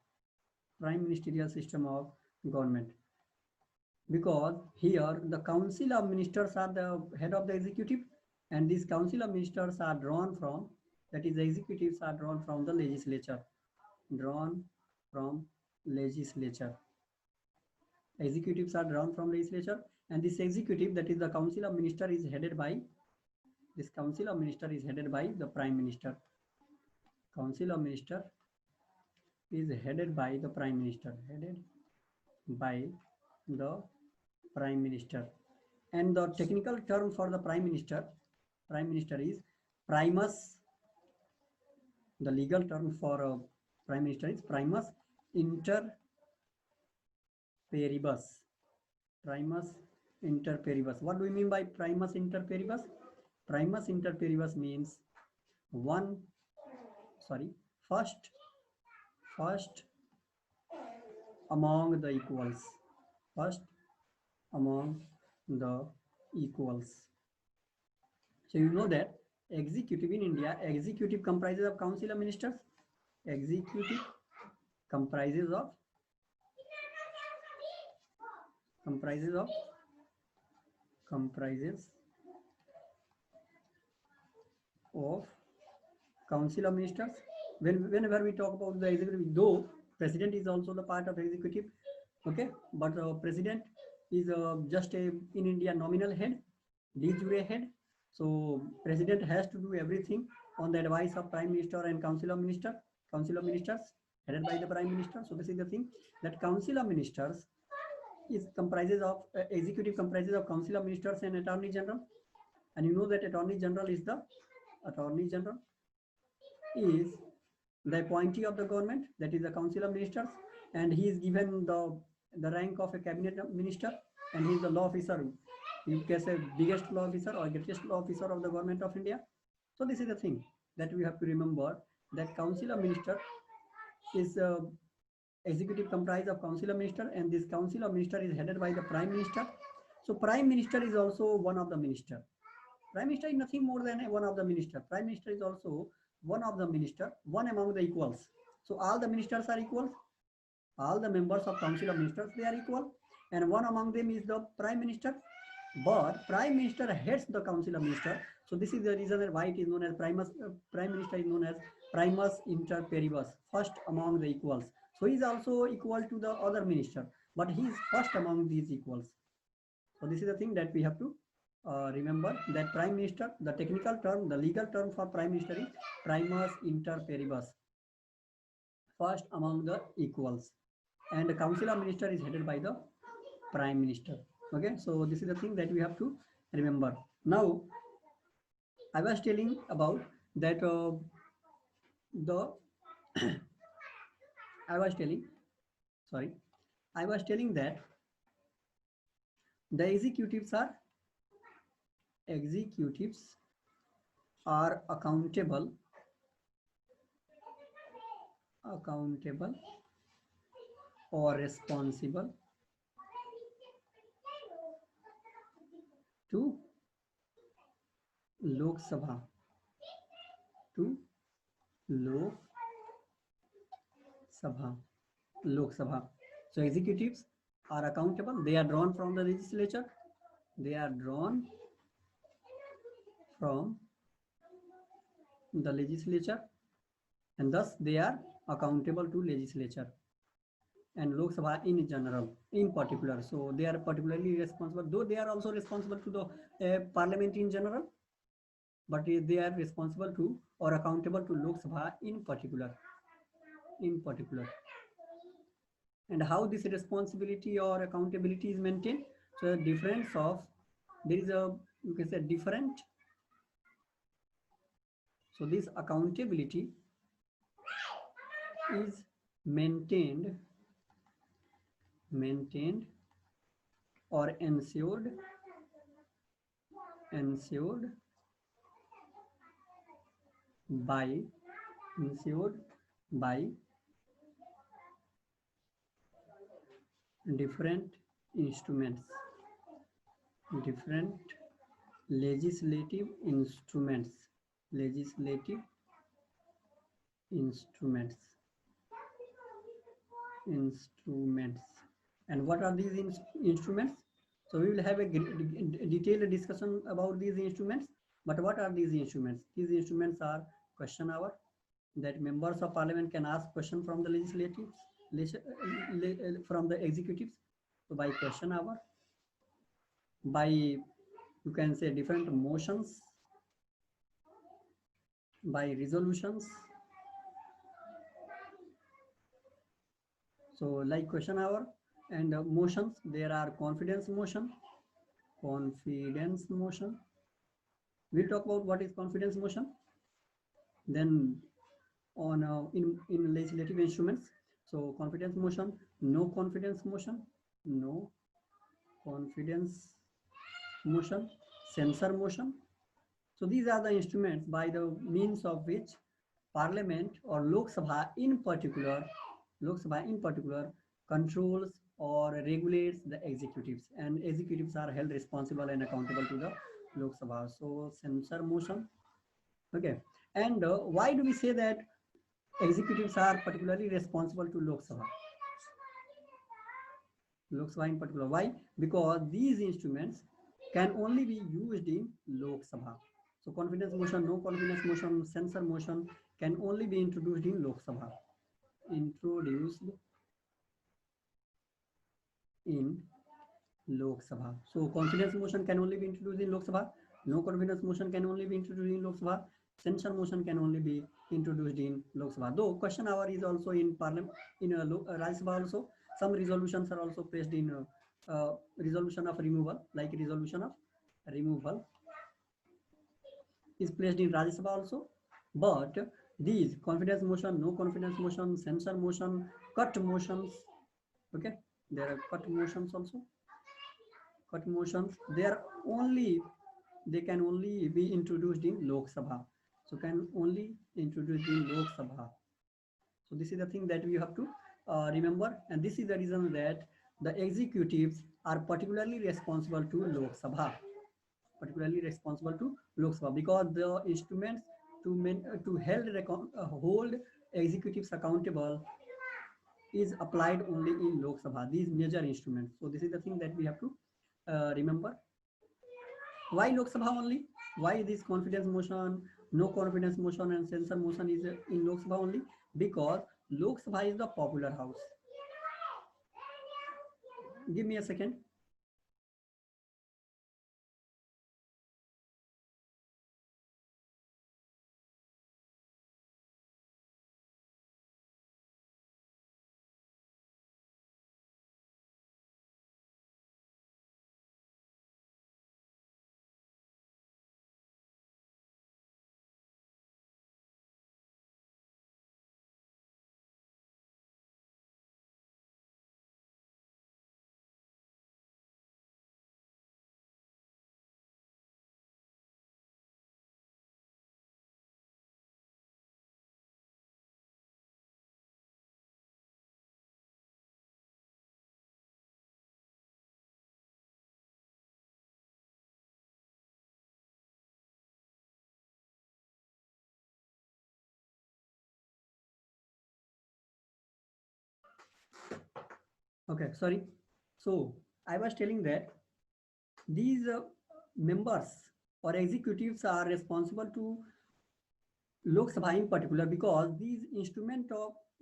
prime ministerial system of government. Because here the council of ministers are the head of the executive, and these council of ministers are drawn from, that is, the executives are drawn from the legislature, executives are drawn from legislature, and this executive, that is the council of minister, is headed by, this council of minister is headed by the prime minister. Council of minister is headed by the prime minister, and the technical term for the prime minister is primus. The legal term for Prime Minister is primus inter paribus. Primus inter paribus. What do we mean by primus inter paribus? Primus inter paribus means first among the equals. First among the equals. So you know that executive in India, executive comprises of council of ministers. Executive comprises of council of ministers. Whenever we talk about the executive, though president is also the part of executive, okay, but president is just a in India nominal head, de jure head. So president has to do everything on the advice of prime minister and council of ministers headed by the prime minister. So this is the thing, that council of ministers is comprises of executive comprises of council of ministers and attorney general. And you know that attorney general is the appointee of the government, that is the council of ministers, and he is given the rank of a cabinet minister, and he is the law officer, you can say biggest law officer or greatest law officer of the government of India. So this is the thing that we have to remember, that council of minister is executive comprised of council of minister, and this council of minister is headed by the prime minister. So prime minister is also one of the minister. Prime minister is nothing more than one of the minister. Prime minister is also one of the minister, one among the equals. So all the ministers are equal. All the members of council of ministers, they are equal, and one among them is the prime minister. But prime minister heads the council of ministers. So this is the reason why it is known as prime minister is known as primus inter paribus, first among the equals. So he is also equal to the other minister, but he is first among these equals. So this is the thing that we have to remember, that prime minister, the technical term, the legal term for prime minister is primus inter paribus, first among the equals, and the council of minister is headed by the prime minister. Okay, so this is the thing that we have to remember. Now I was telling about that I was telling that the executives are accountable or responsible to Lok Sabha. So executives are accountable. They are drawn from the legislature. And thus they are accountable to legislature and Lok Sabha in general, in particular. So they are particularly responsible, though they are also responsible to the parliament in general, but they are responsible to or accountable to Lok Sabha in particular. And how this responsibility or accountability is maintained? So there is a, you can say, different. So this accountability is maintained or ensured by different legislative instruments. And what are these instruments? So we will have a detailed discussion about these instruments. But what are these instruments? These instruments are question hour, that members of parliament can ask question from the from the executives. So by question hour, by, you can say, different motions, by resolutions. So like question hour and motions, there are confidence motion. We'll talk about what is confidence motion. Then on in legislative instruments. So confidence motion, no confidence motion, no confidence motion, censor motion. So these are the instruments by the means of which Parliament or Lok Sabha in particular, controls or regulates the executives, and executives are held responsible and accountable to the Lok Sabha. So censor motion, okay. And why do we say that executives are particularly responsible to Lok Sabha? Lok Sabha in particular. Why? Because these instruments can only be used in Lok Sabha. So confidence motion, no confidence motion, censor motion can only be introduced in Lok Sabha. Introduced in Lok Sabha. So confidence motion can only be introduced in Lok Sabha. No confidence motion can only be introduced in Lok Sabha. Censure motion can only be introduced in Lok Sabha. Though question hour is also in Parliament, in Rajya Sabha also. Some resolutions are also placed in resolution of removal, like resolution of removal is placed in Rajya Sabha also. But these confidence motion, no confidence motion, censure motion, cut motions, okay, there are cut motions also. Cut motions, they can only be introduced in Lok Sabha. So can only introduced in Lok Sabha. So this is the thing that we have to remember, and this is the reason that the executives are particularly responsible to Lok Sabha. Particularly responsible to Lok Sabha, because the instruments to hold executives accountable is applied only in Lok Sabha. These major instruments. So this is the thing that we have to remember. Why Lok Sabha only? Why this confidence motion, no confidence motion, and censor motion is in Lok Sabha only? Because Lok Sabha is the popular house. Give me a second. Okay, sorry. So I was telling that these members or executives are responsible to Lok Sabha in particular, because these the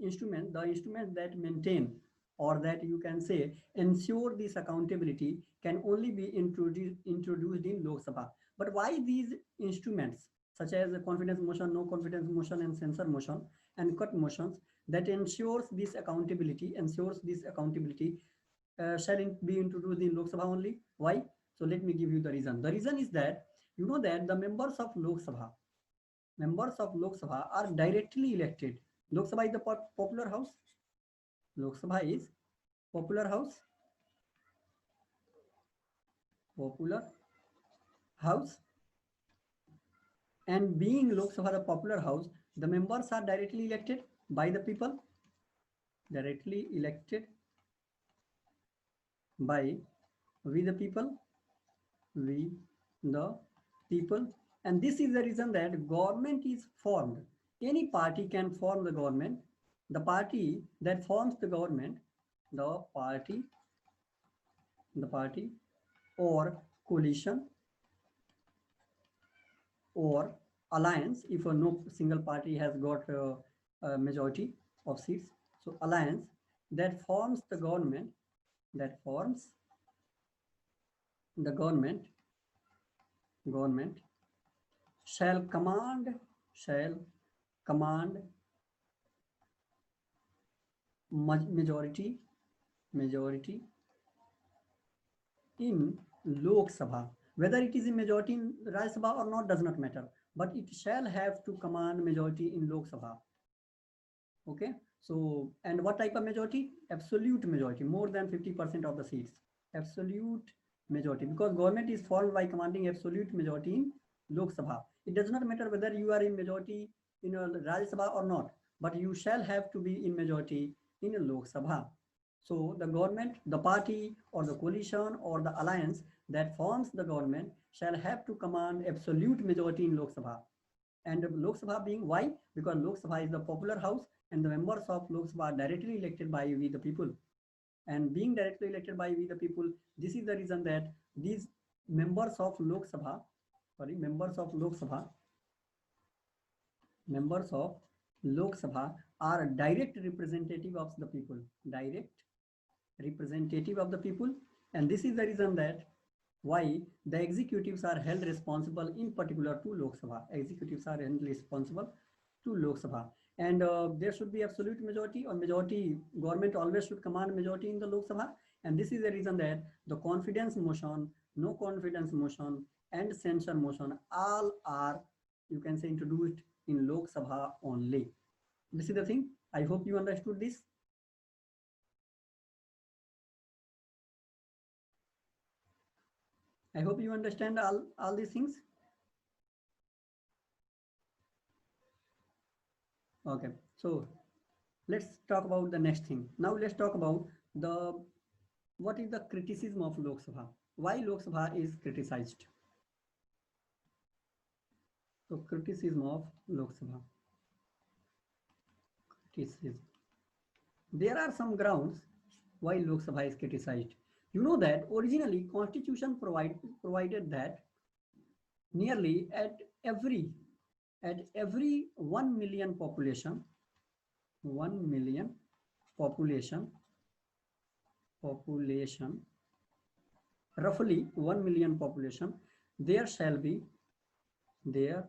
instruments that maintain, or that you can say ensure this accountability, can only be introduced in Lok Sabha. But why these instruments such as the confidence motion, no confidence motion, and censor motion and cut motions that ensures this accountability shall be introduced in Lok Sabha only? Why? So let me give you the reason. The reason is that you know that the members of Lok Sabha are directly elected. Lok Sabha is the popular house. Lok Sabha is popular house. Popular house. And being Lok Sabha the popular house, the members are directly elected by the people. Directly elected by we the people. We the people. And this is the reason that government is formed. Any party can form the government. The party that forms the government, the party or coalition or alliance, if no single party has got a majority of seats. So alliance that forms the government, government shall command majority in Lok Sabha. Whether it is a majority in Rajya Sabha or not does not matter, but it shall have to command majority in Lok Sabha. Okay, so and what type of majority? Absolute majority, more than 50% of the seats. Absolute majority, because government is formed by commanding absolute majority in Lok Sabha. It does not matter whether you are in majority in a Rajya Sabha or not, but you shall have to be in majority in a Lok Sabha. So the government, the party or the coalition or the alliance that forms the government shall have to command absolute majority in Lok Sabha. And Lok Sabha being why? Because Lok Sabha is the popular house and the members of Lok Sabha are directly elected by we the people. And being directly elected by we the people, this is the reason that these members of Lok Sabha, members of Lok Sabha are direct representative of the people, direct representative of the people. And this is the reason that why the executives are held responsible in particular to Lok Sabha. Executives are held responsible to Lok Sabha. And there should be absolute majority or majority. Government always should command majority in the Lok Sabha. And this is the reason that the confidence motion, no confidence motion, and censure motion all are, you can say, introduced in Lok Sabha only. This is the thing. I hope you understood this. I hope you understand all these things. Okay, so let's talk about the next thing. Now let's talk about the what is the criticism of Lok Sabha. Why Lok Sabha is criticized? So criticism of Lok Sabha. Criticism. There are some grounds why Lok Sabha is criticized. You know that originally Constitution provided that nearly at every 1 million population, 1 million population, roughly 1 million population, there shall be a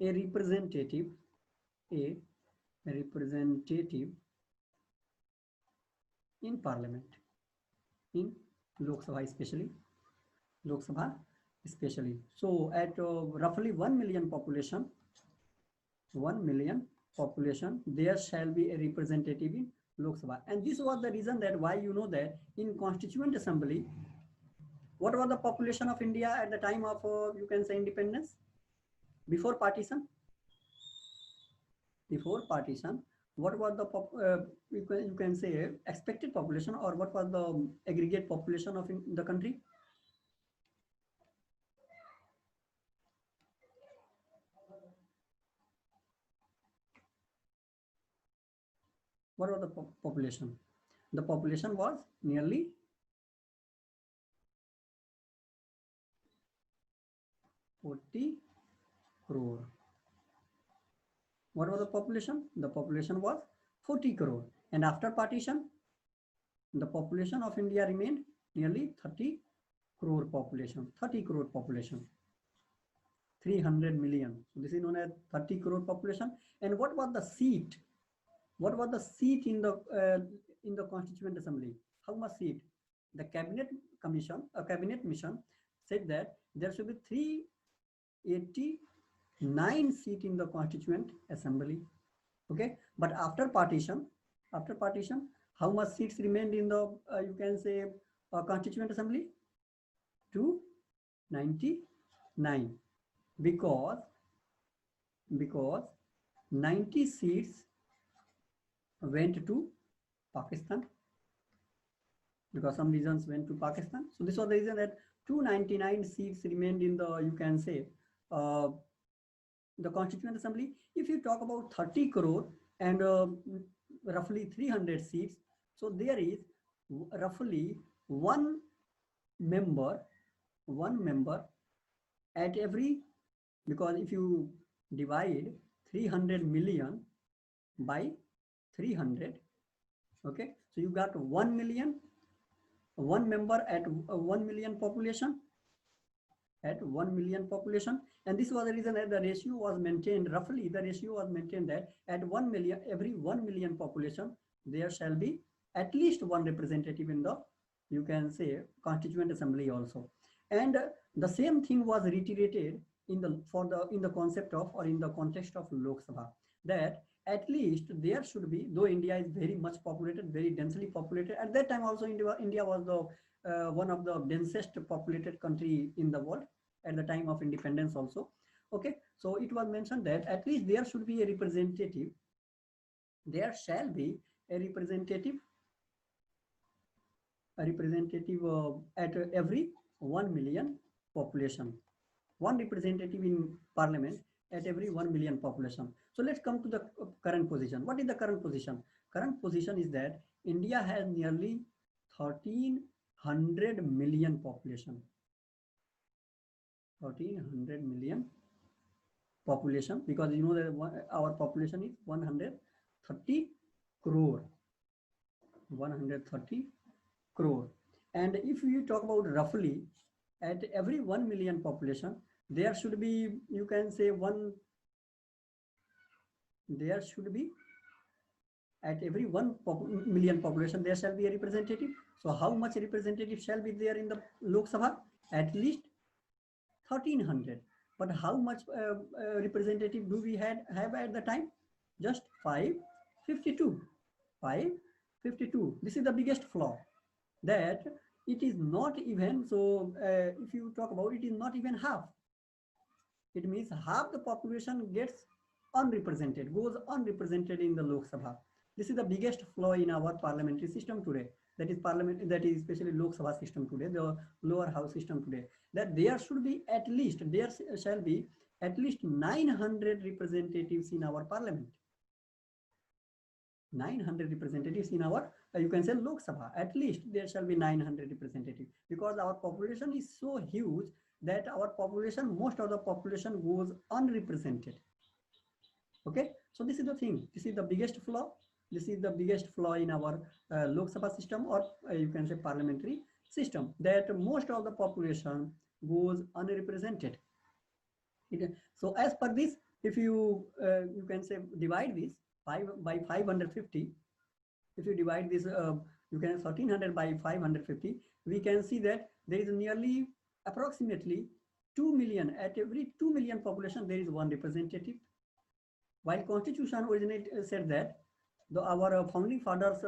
representative in parliament, in Lok Sabha especially. So at roughly 1 million population, there shall be a representative in Lok Sabha. And this was the reason that why you know that in Constituent Assembly, what was the population of India at the time of, you can say, independence? Before partition, what was the you can say expected population, or what was the aggregate population of the country? What was the population? The population was nearly 40 crore. What was the population? The population was 40 crore. And after partition, the population of India remained nearly 30 crore population. 300 million. So this is known as 30 crore population. And what was the seat? What was the seat in the Constituent Assembly? How much seat? The cabinet mission said that there should be 389 seat in the Constituent Assembly. Okay, but after partition, how much seats remained in the you can say Constituent Assembly? 299, because 90 seats went to Pakistan, because some reasons went to Pakistan. So this was the reason that 299 seats remained in the, you can say, the Constituent Assembly. If you talk about 30 crore and roughly 300 seats, so there is roughly one member at every, because if you divide 300 million by 300, okay, so you got 1 million, one member at 1 million population, and this was the reason that the ratio was maintained. Roughly the ratio was maintained that at 1 million, every 1 million population, there shall be at least one representative in the, you can say, Constituent Assembly also. And the same thing was reiterated in the concept of, or in the context of Lok Sabha, that at least there should be, though India is very much populated, very densely populated. At that time also India was the one of the densest populated country in the world at the time of independence also. Okay, so it was mentioned that at least there should be a representative, there shall be a representative at every 1 million population, one representative in parliament at every 1 million population. So let's come to the current position. What is the current position? Current position is that India has nearly 1300 million population. 1300 million population, because you know that our population is 130 crore. 130 crore. And if you talk about roughly at every 1 million population, there should be, you can say there should be at every 1 million population there shall be a representative. So how much representative shall be there in the Lok Sabha? At least 1300. But how much representative do we have at the time? Just 552. 552. This is the biggest flaw, that it is not even, so if you talk about it, is not even half. It means half the population gets unrepresented, goes unrepresented in the Lok Sabha. This is the biggest flaw in our parliamentary system today. That is parliament, that is especially Lok Sabha system today, the lower house system today. That there should be at least, there shall be at least 900 representatives in our parliament. 900 representatives in our, you can say Lok Sabha. At least there shall be 900 representatives, because our population is so huge that our population, most of the population goes unrepresented. Okay, so this is the thing. This is the biggest flaw. This is the biggest flaw in our Lok Sabha system, or you can say parliamentary system, that most of the population goes unrepresented. So as per this, if you you can say divide this by 550, if you divide this, you can 1300 by 550, we can see that there is nearly approximately 2 million, at every 2 million population there is one representative. While Constitution originally said that, our founding fathers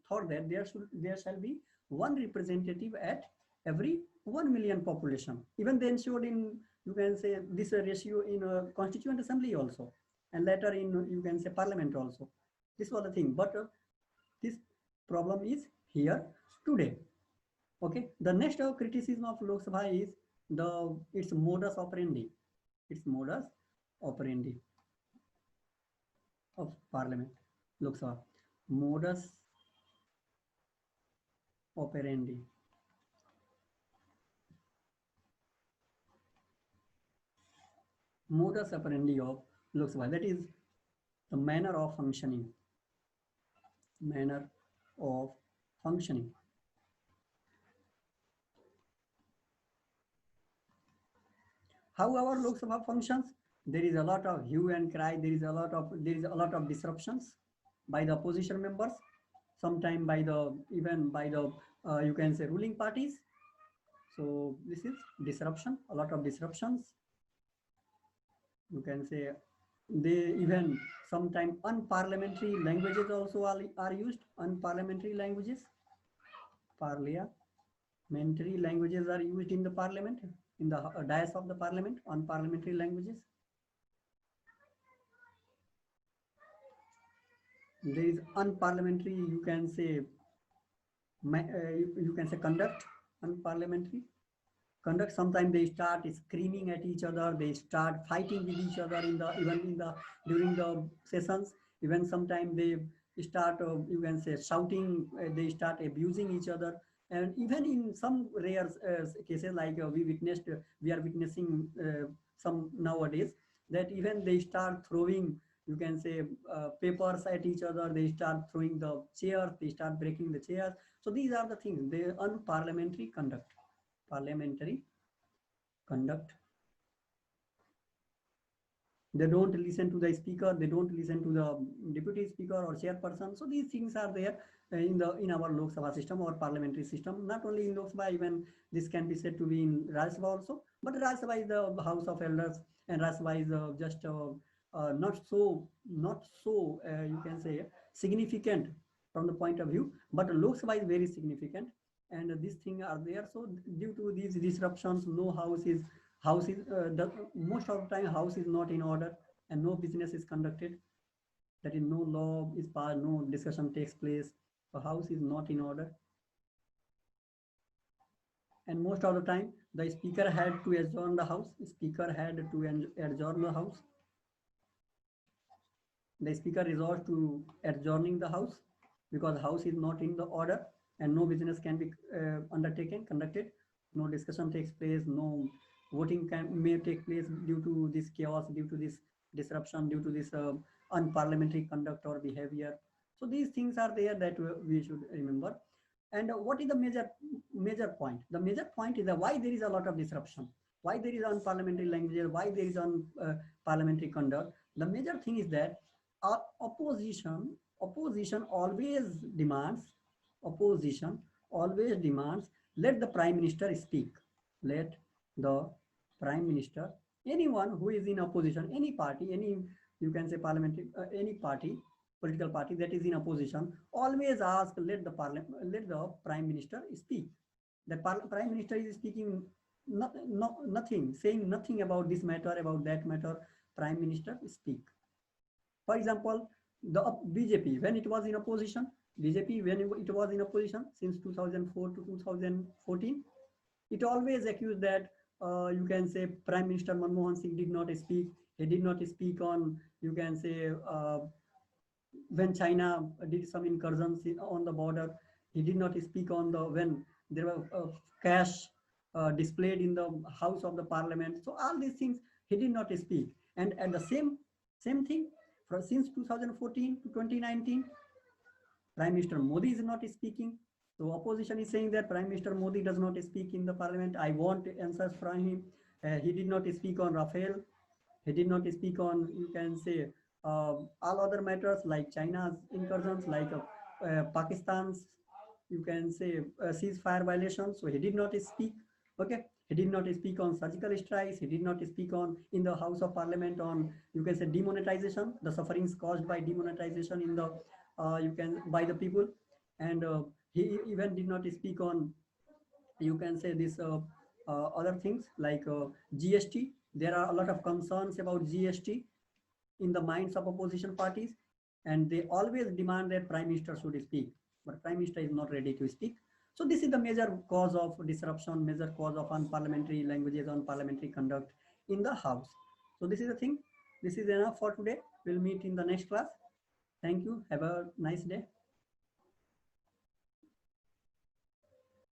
thought that there shall be one representative at every 1 million population. Even they ensured in, you can say, this ratio in Constituent Assembly also, and later in, you can say, Parliament also. This was the thing, but this problem is here today. Okay, the next criticism of Lok Sabha is its modus operandi. Its modus operandi of Parliament, Lok Sabha. Modus operandi. Modus operandi of Lok Sabha, that is the manner of functioning. Manner of functioning. How our Lok Sabha functions? There is a lot of hue and cry. There is a lot of disruptions by the opposition members, sometimes by the, even by the you can say ruling parties. So this is disruption, a lot of disruptions. You can say they even sometimes unparliamentary languages also are used. Unparliamentary languages, parliamentary languages are used in the parliament, in the dais of the parliament, unparliamentary languages. There is unparliamentary, you can say conduct, unparliamentary conduct. Sometimes they start screaming at each other, they start fighting with each other during the sessions. Even sometimes they start you can say shouting, they start abusing each other. And even in some rare cases, like we are witnessing some nowadays, that even they start throwing, you can say papers at each other, they start throwing the chairs, they start breaking the chairs. So these are the things, they unparliamentary conduct. Parliamentary conduct. They don't listen to the speaker, they don't listen to the deputy speaker or chairperson. So these things are there in our Lok Sabha system or parliamentary system. Not only in Lok Sabha, even this can be said to be in Rajya Sabha also. But Rajya Sabha is the House of Elders, and Rajya Sabha is just not so you can say significant from the point of view. But Lok Sabha is very significant, and these things are there. So due to these disruptions, no house is most of the time house is not in order, and no business is conducted. That is, no law is passed, no discussion takes place. The house is not in order, and most of the time the speaker had to adjourn the house. Speaker had to adjourn the house. The speaker resorts to adjourning the house because house is not in the order, and no business can be conducted. No discussion takes place, no voting may take place due to this chaos, due to this disruption, due to this unparliamentary conduct or behavior. So these things are there that we should remember. And what is the major point? The major point is that why there is a lot of disruption, why there is unparliamentary language, why there is unparliamentary conduct. The major thing is that opposition always demands, opposition always demands, let the prime minister speak. Let the prime minister, anyone who is in opposition, any party, any, you can say parliamentary, any party, political party that is in opposition, always ask, let the prime minister speak. The prime minister is speaking nothing, saying nothing about this matter, about that matter. Prime minister speak. For example, the BJP, when it was in opposition, BJP, when it was in opposition since 2004 to 2014, it always accused that you can say Prime Minister Manmohan Singh did not speak. He did not speak on, you can say, when China did some incursions on the border. He did not speak on the when there were cash displayed in the House of the Parliament. So all these things he did not speak. And at the same thing, since 2014 to 2019, Prime Minister Modi is not speaking. So opposition is saying that Prime Minister Modi does not speak in the parliament. I want answers from him. He did not speak on Rafale. He did not speak on, you can say, all other matters like China's incursions, like Pakistan's, you can say, ceasefire violations. So he did not speak. Okay. He did not speak on surgical strikes. He did not speak on in the House of Parliament on, you can say, demonetization, the sufferings caused by demonetization in the you can by the people. And he even did not speak on, you can say, this other things like GST. There are a lot of concerns about GST in the minds of opposition parties, and they always demand that Prime Minister should speak, but Prime Minister is not ready to speak. So this is the major cause of disruption, major cause of unparliamentary languages, unparliamentary conduct in the House. So this is the thing. This is enough for today. We'll meet in the next class. Thank you. Have a nice day.